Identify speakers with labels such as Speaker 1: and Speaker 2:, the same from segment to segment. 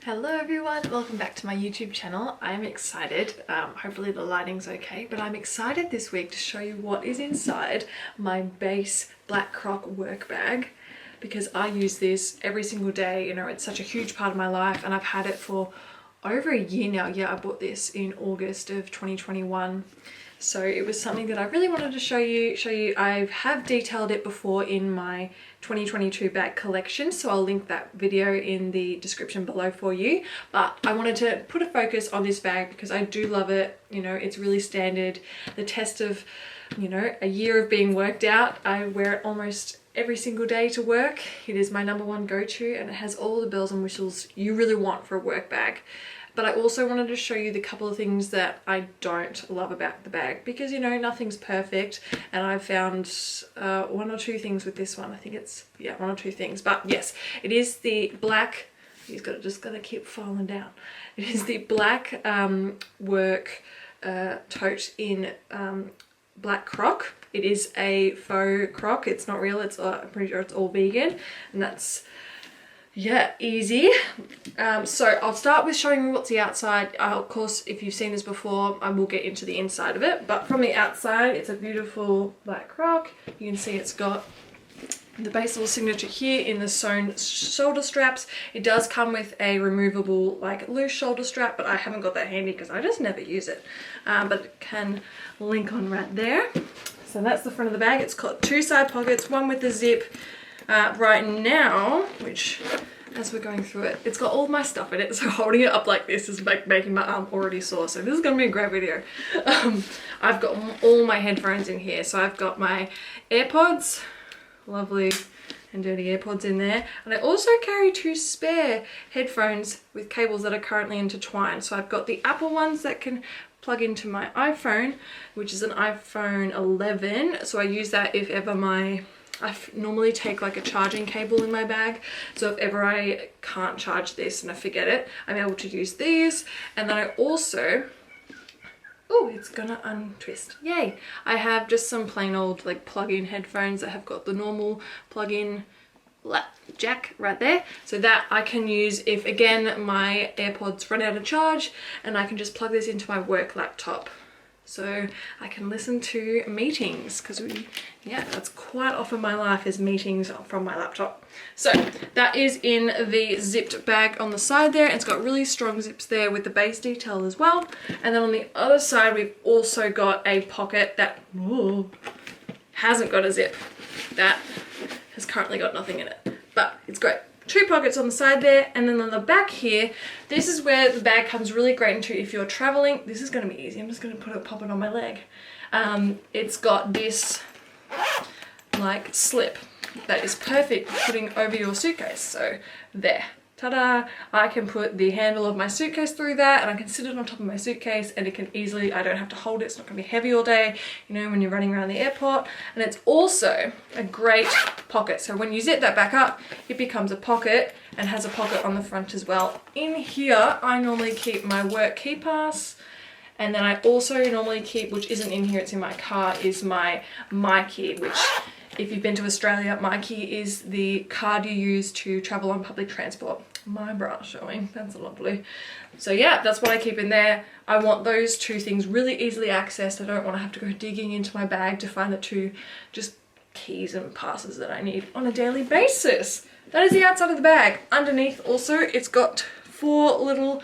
Speaker 1: Hello everyone, welcome back to my YouTube channel. I'm excited, hopefully the lighting's okay, but I'm excited this week to show you what is inside my base black croc work bag, because I use this every single day. You know, it's such a huge part of my life and I've had it for over a year now. Yeah, I bought this in August of 2021. So it was something that I really wanted to show you. I have detailed it before in my 2022 bag collection, so I'll link that video in the description below for you. But I wanted to put a focus on this bag because I do love it. You know, it's really standard. The test of, you know, a year of being worked out. I wear it almost every single day to work. It is my #1 go-to and it has all the bells and whistles you really want for a work bag. But I also wanted to show you the couple of things that I don't love about the bag, because, you know, nothing's perfect, and I've found one or two things with this one. I think it's, yeah, one or two things. But yes, it is the black, just gotta keep falling down. It is the black work tote in black croc. It is a faux croc. It's not real. It's I'm pretty sure it's all vegan, and that's, yeah, easy. So I'll start with showing you what's the outside. Of course, if you've seen this before, I will get into the inside of it, but from the outside it's a beautiful black croc. You can see it's got the base little signature here in the sewn shoulder straps. It does come with a removable, like, loose shoulder strap, but I haven't got that handy because I just never use it. But it can link on right there. So that's the front of the bag. It's got two side pockets, one with the zip. Right now, which, as we're going through it, it's got all my stuff in it, so holding it up like this is like making my arm already sore, so this is gonna be a great video. I've got all my headphones in here. So I've got my AirPods, lovely and dirty AirPods in there, and I also carry two spare headphones with cables that are currently intertwined. So I've got the Apple ones that can plug into my iPhone, which is an iPhone 11, so I use that if ever I normally take like a charging cable in my bag, so if ever I can't charge this and I forget it, I'm able to use these. And then I also, oh, it's gonna untwist, yay! I have just some plain old like plug-in headphones that have got the normal plug-in jack right there, so that I can use if, again, my AirPods run out of charge, and I can just plug this into my work laptop. So I can listen to meetings, because yeah, that's quite often my life is meetings from my laptop. So that is in the zipped bag on the side there. It's got really strong zips there with the base detail as well. And then on the other side, we've also got a pocket that hasn't got a zip. That has currently got nothing in it, but it's great. Two pockets on the side there, and then on the back here, this is where the bag comes really great into if you're traveling. This is going to be easy. I'm just going to pop it on my leg. It's got this like slip that is perfect for putting over your suitcase. So there, ta-da! I can put the handle of my suitcase through that, and I can sit it on top of my suitcase, and it can easily, I don't have to hold it. It's not going to be heavy all day, you know, when you're running around the airport. And it's also a great pocket. So when you zip that back up, it becomes a pocket and has a pocket on the front as well. In here, I normally keep my work key pass, and then I also normally keep, which isn't in here, it's in my car, is my key, which, if you've been to Australia, my key is the card you use to travel on public transport. My bra showing, that's lovely. So yeah, that's what I keep in there. I want those two things really easily accessed. I don't want to have to go digging into my bag to find the two just keys and passes that I need on a daily basis. That is the outside of the bag. Underneath also, it's got 4 little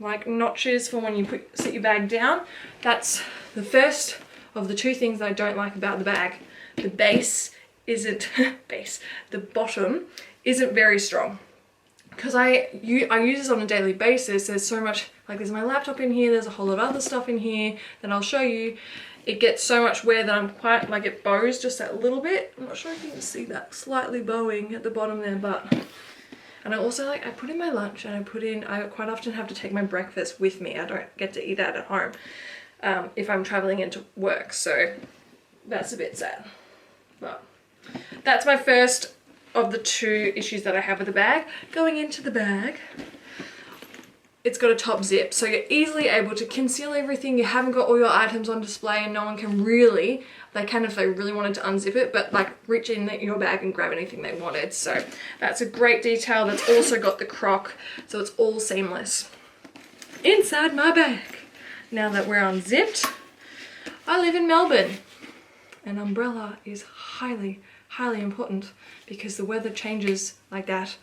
Speaker 1: like notches for when you sit your bag down. That's the first of the 2 things that I don't like about the bag. The base isn't, the bottom isn't very strong. Because I use this on a daily basis. There's so much, like, there's my laptop in here, there's a whole lot of other stuff in here that I'll show you. It gets so much wear that I'm quite, like, it bows just that little bit. I'm not sure if you can see that slightly bowing at the bottom there, but, and I also, like, I put in my lunch, and I quite often have to take my breakfast with me. I don't get to eat that at home if I'm traveling into work, so that's a bit sad. But that's my first of the 2 issues that I have with the bag. Going into the bag, it's got a top zip, so you're easily able to conceal everything. You haven't got all your items on display and no one can really, they can if they really wanted to unzip it, but like reach in your bag and grab anything they wanted. So that's a great detail. That's also got the croc, so it's all seamless. Inside my bag, now that we're unzipped, I live in Melbourne. An umbrella is highly, highly important because the weather changes like that.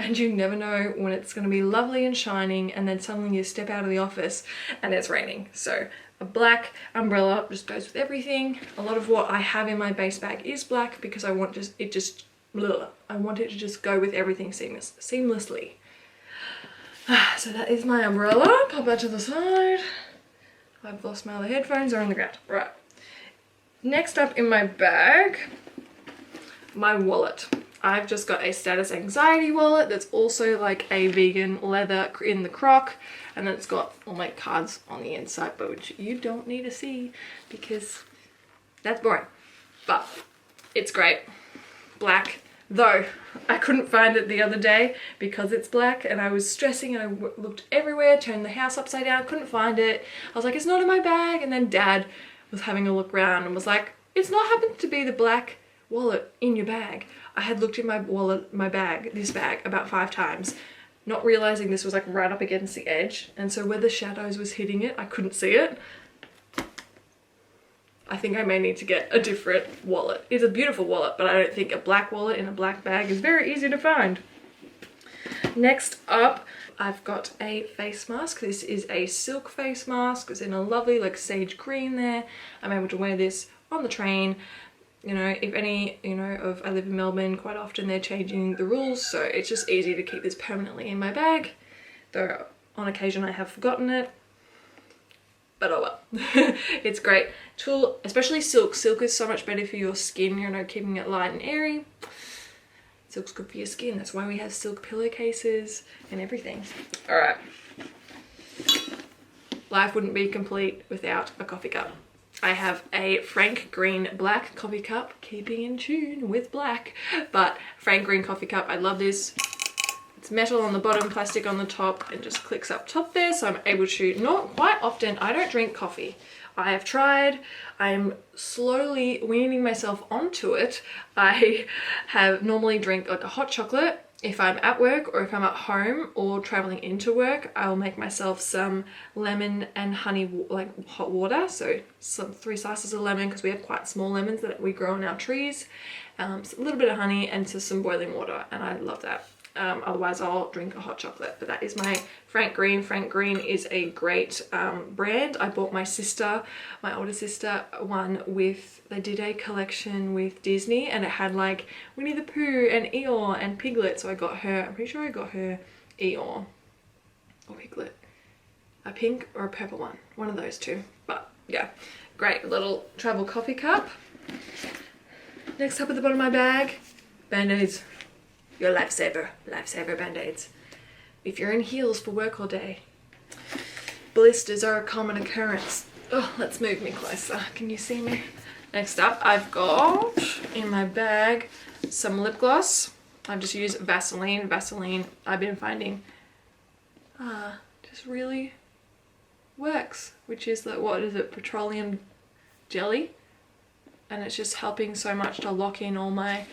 Speaker 1: And you never know when it's going to be lovely and shining and then suddenly you step out of the office and it's raining. So a black umbrella just goes with everything. A lot of what I have in my base bag is black because I want I want it to just go with everything seamlessly. So that is my umbrella. Pop that to the side. I've lost my other headphones, they're on the ground. Right. Next up in my bag, my wallet. I've just got a status anxiety wallet that's also like a vegan leather in the croc, and then it's got all my cards on the inside, but which you don't need to see because that's boring. But it's great. Black, though I couldn't find it the other day because it's black and I was stressing and I looked everywhere, turned the house upside down, couldn't find it. I was like, it's not in my bag, and then Dad was having a look around and was like, it's not happened to be the black wallet in your bag. I had looked in my wallet, this bag about 5 times, not realizing this was like right up against the edge, and so where the shadows was hitting it, I couldn't see it. I think I may need to get a different wallet. It's a beautiful wallet, but I don't think a black wallet in a black bag is very easy to find. Next up, I've got a face mask. This is a silk face mask. It's in a lovely like sage green there. I'm able to wear this on the train. You know, if any, I live in Melbourne, quite often they're changing the rules, so it's just easy to keep this permanently in my bag, though on occasion I have forgotten it, but oh well. It's great tool, especially silk. Silk is so much better for your skin, keeping it light and airy. Silk's good for your skin, that's why we have silk pillowcases and everything. All right, life wouldn't be complete without a coffee cup. I have a Frank Green black coffee cup, keeping in tune with black, but Frank Green coffee cup, I love this. It's metal on the bottom, plastic on the top, and just clicks up top there, so I'm able to, not quite often, I don't drink coffee. I have tried, I'm slowly weaning myself onto it. I have normally drink like a hot chocolate. If I'm at work or if I'm at home or traveling into work, I'll make myself some lemon and honey like hot water. So 3 slices of lemon because we have quite small lemons that we grow on our trees. So a little bit of honey and some boiling water, and I love that. Otherwise I'll drink a hot chocolate, but that is my Frank Green. Frank Green is a great brand. I bought my sister, my older sister, one with, they did a collection with Disney and it had like Winnie the Pooh and Eeyore and Piglet, so I got her, I'm pretty sure I got her Eeyore or Piglet, a pink or a purple one of those two, but yeah, great little travel coffee cup. Next up at the bottom of my bag, Band-Aids. Your lifesaver Band-Aids. If you're in heels for work all day, blisters are a common occurrence. Oh, let's move me closer. Can you see me? Next up, I've got in my bag some lip gloss. I've just used Vaseline. Vaseline, I've been finding just really works, which is like, what is it, petroleum jelly? And it's just helping so much to lock in all my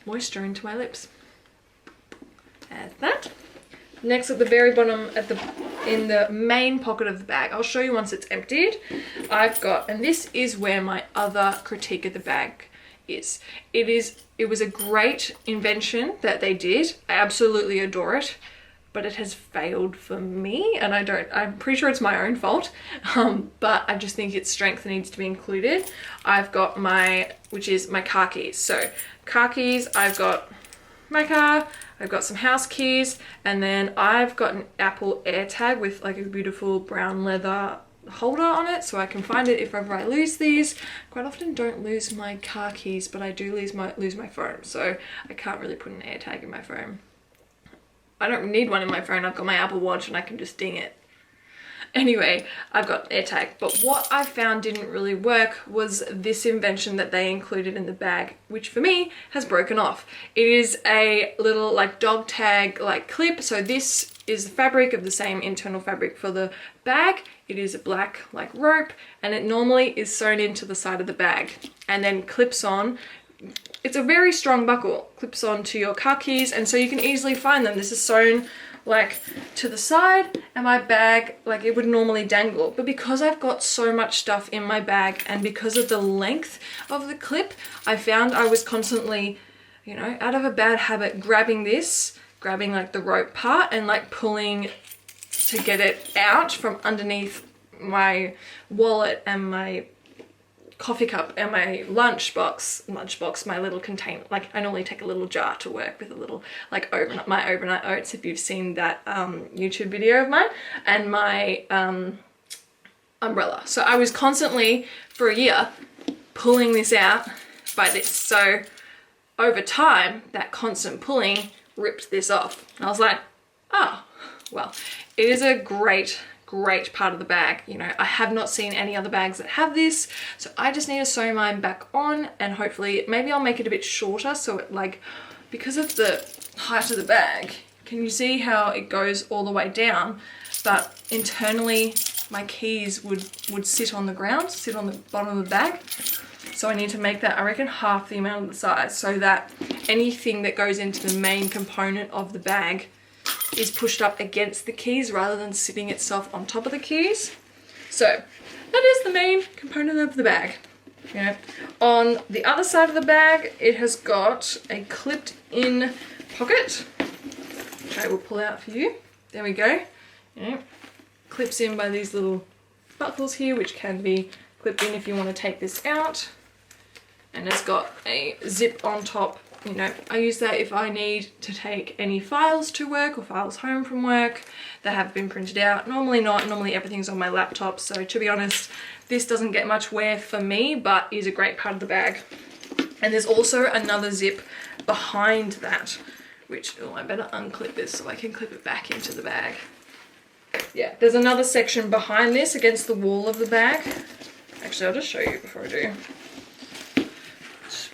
Speaker 1: moisture into my lips. As that. Next at the very bottom in the main pocket of the bag, I'll show you once it's emptied, I've got, and this is where my other critique of the bag is. It was a great invention that they did. I absolutely adore it, but it has failed for me, and I'm pretty sure it's my own fault, but I just think its strength needs to be included. I've got which is my car keys. So car keys, I've got my car, I've got some house keys, and then I've got an Apple AirTag with like a beautiful brown leather holder on it, so I can find it if ever I lose these. Quite often don't lose my car keys, but I do lose my phone, so I can't really put an AirTag in my phone. I don't need one in my phone, I've got my Apple Watch and I can just ding it. Anyway, I've got AirTag, but what I found didn't really work was this invention that they included in the bag, which for me has broken off. It is a little like dog tag like clip. So this is the fabric of the same internal fabric for the bag. It is a black like rope, and it normally is sewn into the side of the bag and then clips on. It's a very strong buckle, clips on to your car keys, and so you can easily find them. This is sewn like to the side, and my bag, like it would normally dangle, but because I've got so much stuff in my bag and because of the length of the clip, I found I was constantly, you know, out of a bad habit, grabbing like the rope part and like pulling to get it out from underneath my wallet and my coffee cup and my lunchbox, my little container. Like I normally take a little jar to work with, a little like my overnight oats, if you've seen that YouTube video of mine, and my umbrella. So I was constantly for a year pulling this out by this. So over time, that constant pulling ripped this off. And I was like, oh, well, it is a great part of the bag. You know, I have not seen any other bags that have this, so I just need to sew mine back on, and hopefully maybe I'll make it a bit shorter so it, like, because of the height of the bag, can you see how it goes all the way down, but internally my keys would sit on the ground, sit on the bottom of the bag. So I need to make that, I reckon, half the amount of the size, so that anything that goes into the main component of the bag is pushed up against the keys rather than sitting itself on top of the keys. So that is the main component of the bag. You know, on the other side of the bag, it has got a clipped in pocket, which I will pull out for you. There we go. You know, clips in by these little buckles here, which can be clipped in if you want to take this out. And it's got a zip on top. You know, I use that if I need to take any files to work or files home from work that have been printed out. Normally not, normally everything's on my laptop. So to be honest, this doesn't get much wear for me, but is a great part of the bag. And there's also another zip behind that, which, oh, I better unclip this so I can clip it back into the bag. Yeah, there's another section behind this against the wall of the bag. Actually, I'll just show you before I do.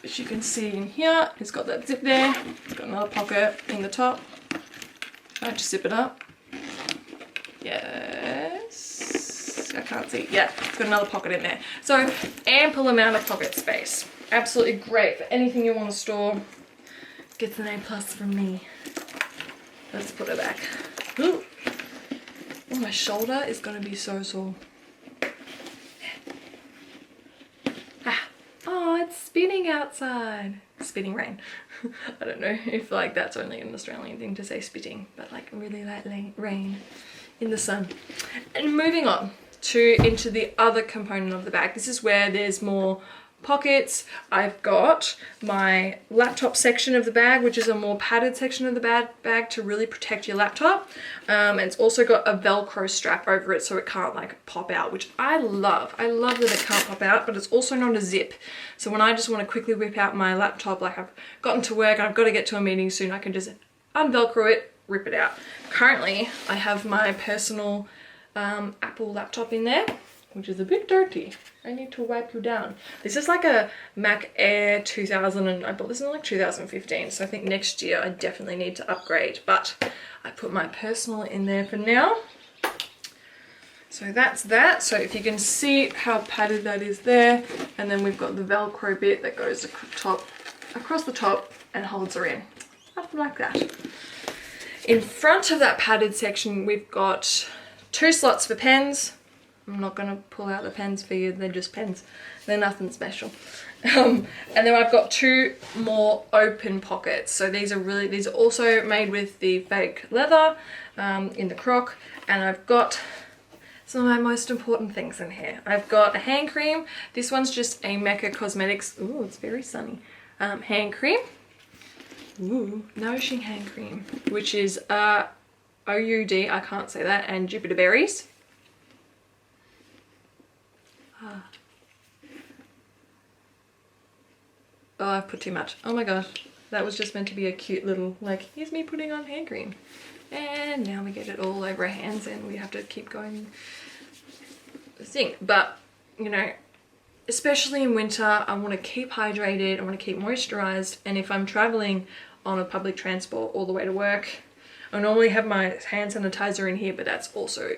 Speaker 1: Which you can see in here, it's got that zip there, it's got another pocket in the top. I just zip it up. Yes, I can't see, yeah, it's got another pocket in there. So ample amount of pocket space. Absolutely great for anything you want to store. Gets an A+ from me. Let's put it back. Ooh. Oh, my shoulder is gonna be so sore. Oh, it's spinning outside. Spitting rain. I don't know if like that's only an Australian thing to say spitting, but like really light rain in the sun. And moving on into the other component of the bag. This is where there's more pockets. I've got my laptop section of the bag, which is a more padded section of the bag to really protect your laptop. And it's also got a Velcro strap over it so it can't like pop out, which I love. I love that it can't pop out, but it's also not a zip. So when I just want to quickly whip out my laptop, like I've gotten to work and I've got to get to a meeting soon, I can just unvelcro it, rip it out. Currently, I have my personal Apple laptop in there, which is a bit dirty. I need to wipe you down. This is like a Mac Air 2000, and I bought this in like 2015, so I think next year I definitely need to upgrade, but I put my personal in there for now. So that's that. So if you can see how padded that is there, and then we've got the Velcro bit that goes across the top and holds her in. Something like that. In front of that padded section, we've got 2 slots for pens. I'm not going to pull out the pens for you, they're just pens. They're nothing special. And then I've got 2 more open pockets. So these are also made with the fake leather in the croc. And I've got some of my most important things in here. I've got a hand cream. This one's just a Mecca Cosmetics, ooh, it's very sunny, hand cream. Ooh, nourishing hand cream, which is OUD, I can't say that, and Jupiter berries. Oh, I've put too much. Oh my gosh, that was just meant to be a cute little, like, here's me putting on hand cream. And now we get it all over our hands and we have to keep going thing. But, you know, especially in winter, I want to keep hydrated, I want to keep moisturized, and if I'm traveling on a public transport all the way to work, I normally have my hand sanitizer in here, but that's also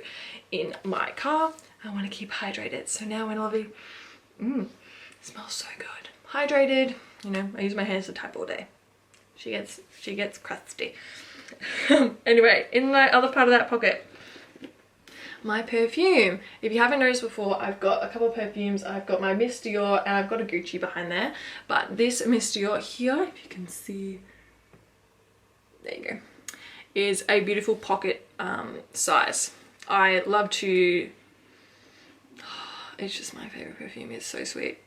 Speaker 1: in my car. I want to keep hydrated. So now when Lovey, it smells so good. Hydrated, you know, I use my hands to type all day. She gets crusty. Anyway, in my other part of that pocket, my perfume. If you haven't noticed before, I've got a couple of perfumes. I've got my Miss Dior and I've got a Gucci behind there. But this Miss Dior here, if you can see, there you go, is a beautiful pocket size. I love to, it's just my favorite perfume. It's so sweet.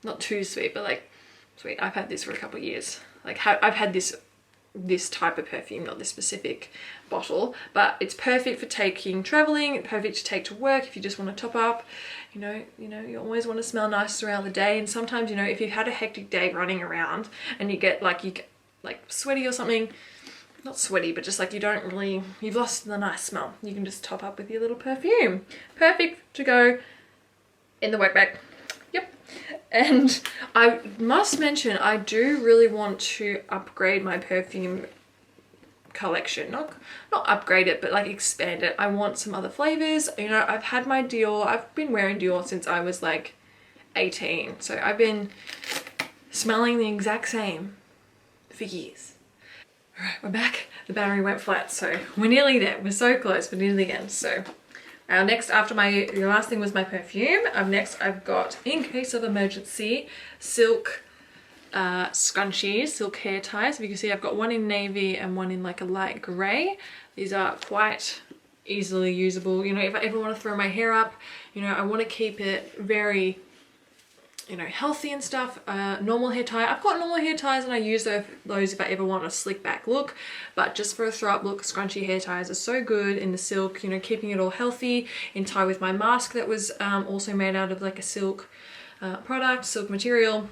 Speaker 1: Not too sweet, but like sweet. I've had this for a couple of years. Like I've had this type of perfume, not this specific bottle, but it's perfect for taking traveling, perfect to take to work if you just want to top up. You know, you always want to smell nice throughout the day, and sometimes, you know, if you've had a hectic day running around and you get like sweaty or something, not sweaty, but just like you've lost the nice smell, you can just top up with your little perfume. Perfect to go in the work bag. Yep. And I must mention, I do really want to upgrade my perfume collection. Not upgrade it, but like expand it. I want some other flavors. You know, I've had my Dior. I've been wearing Dior since I was like 18. So I've been smelling the exact same for years. All right, we're back. The battery went flat, so we're nearly there. We're so close, we're nearly there. So next, after the last thing was my perfume. Next I've got, in case of emergency, silk scrunchies, silk hair ties. If you can see, I've got one in navy and one in like a light grey. These are quite easily usable. You know, if I ever want to throw my hair up, you know, I want to keep it very, you know, healthy and stuff. Normal hair tie. I've got normal hair ties and I use those if I ever want a slick back look, but just for a throw up look, scrunchy hair ties are so good in the silk, you know, keeping it all healthy. In tie with my mask that was also made out of like a silk product, silk material.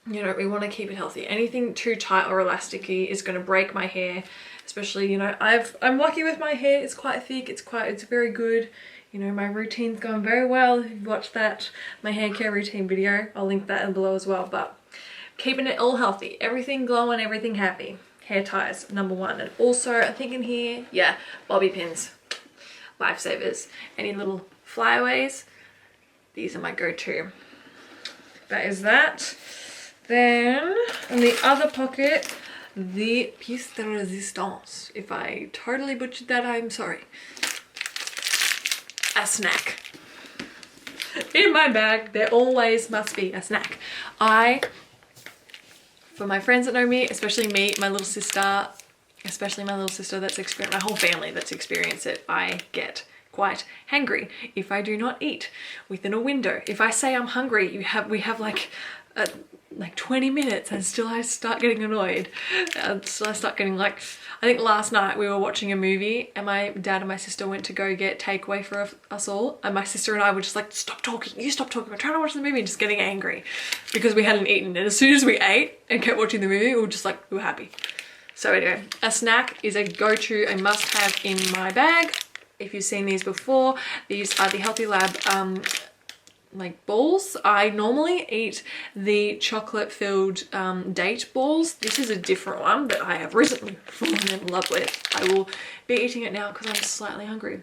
Speaker 1: You know, we want to keep it healthy. Anything too tight or elasticy is going to break my hair, especially, you know, I'm lucky with my hair. It's quite thick. It's very good. You know, my routine's going very well. If you've watched that, my hair care routine video, I'll link that in below as well. But keeping it all healthy, everything glowing, everything happy. Hair ties, #1. And also, I think in here, yeah, bobby pins, lifesavers. Any little flyaways, these are my go-to. That is that. Then, in the other pocket, the pièce de résistance. If I totally butchered that, I'm sorry. A snack. In my bag, there always must be a snack. For my friends that know me, especially me, my little sister, that's experienced, my whole family that's experienced it, I get quite hangry if I do not eat within a window. If I say I'm hungry, we have like 20 minutes and still I start getting annoyed. So I start getting like, I think last night we were watching a movie and my dad and my sister went to go get takeaway for us all, and my sister and I were just like, stop talking, you stop talking, we're trying to watch the movie, and just getting angry because we hadn't eaten. And as soon as we ate and kept watching the movie, we were just like, we were happy. So anyway, a snack is a go-to, a must-have in my bag. If you've seen these before, these are the Healthy Lab like balls. I normally eat the chocolate filled date balls. This is a different one that I have recently fallen in love with. I will be eating it now because I'm slightly hungry.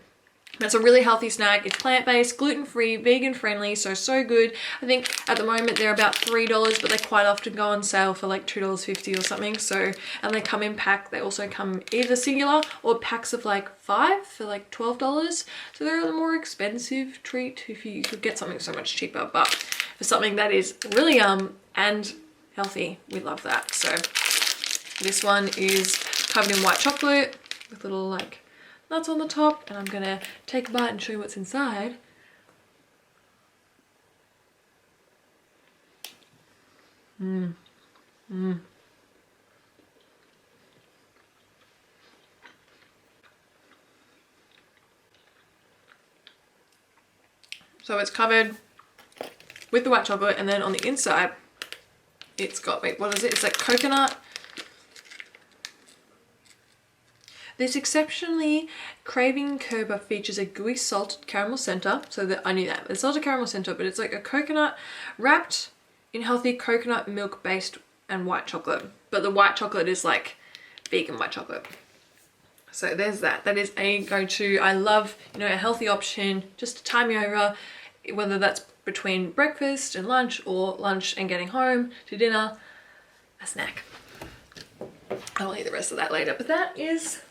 Speaker 1: It's a really healthy snack. It's plant-based, gluten-free, vegan-friendly, so good. I think at the moment they're about $3, but they quite often go on sale for like $2.50 or something. So, and they come in pack. They also come either singular or packs of like 5 for like $12. So they're a more expensive treat if you could get something so much cheaper. But for something that is really and healthy, we love that. So this one is covered in white chocolate with little like nuts on the top, and I'm gonna take a bite and show you what's inside. So it's covered with the white chocolate, and then on the inside it's got, wait, what is it? It's like coconut. This exceptionally craving curber features a gooey salted caramel center. So that I knew that. It's salted caramel center, but it's like a coconut wrapped in healthy coconut milk based and white chocolate. But the white chocolate is like vegan white chocolate. So there's that. That is a go-to. I love, you know, a healthy option just to tie me over, whether that's between breakfast and lunch or lunch and getting home to dinner, a snack. I'll eat the rest of that later, but that is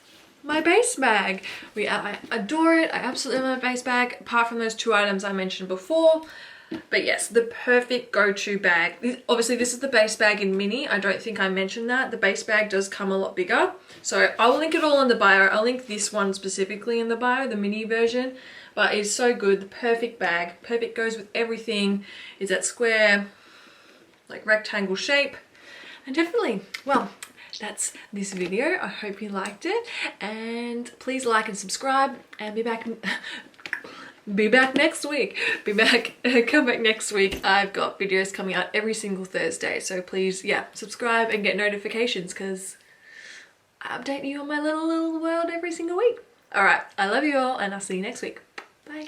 Speaker 1: my base bag. I adore it. I absolutely love my base bag, apart from those 2 items I mentioned before. But yes, the perfect go-to bag. Obviously, this is the base bag in mini. I don't think I mentioned that. The base bag does come a lot bigger. So I'll link it all in the bio. I'll link this one specifically in the bio, the mini version. But it's so good. The perfect bag. Perfect, goes with everything. Is that square, like rectangle shape. And definitely, well, that's this video. I hope you liked it. And please like and subscribe and be back next week. Come back next week. I've got videos coming out every single Thursday. So please, yeah, subscribe and get notifications because I update you on my little world every single week. All right, I love you all and I'll see you next week. Bye.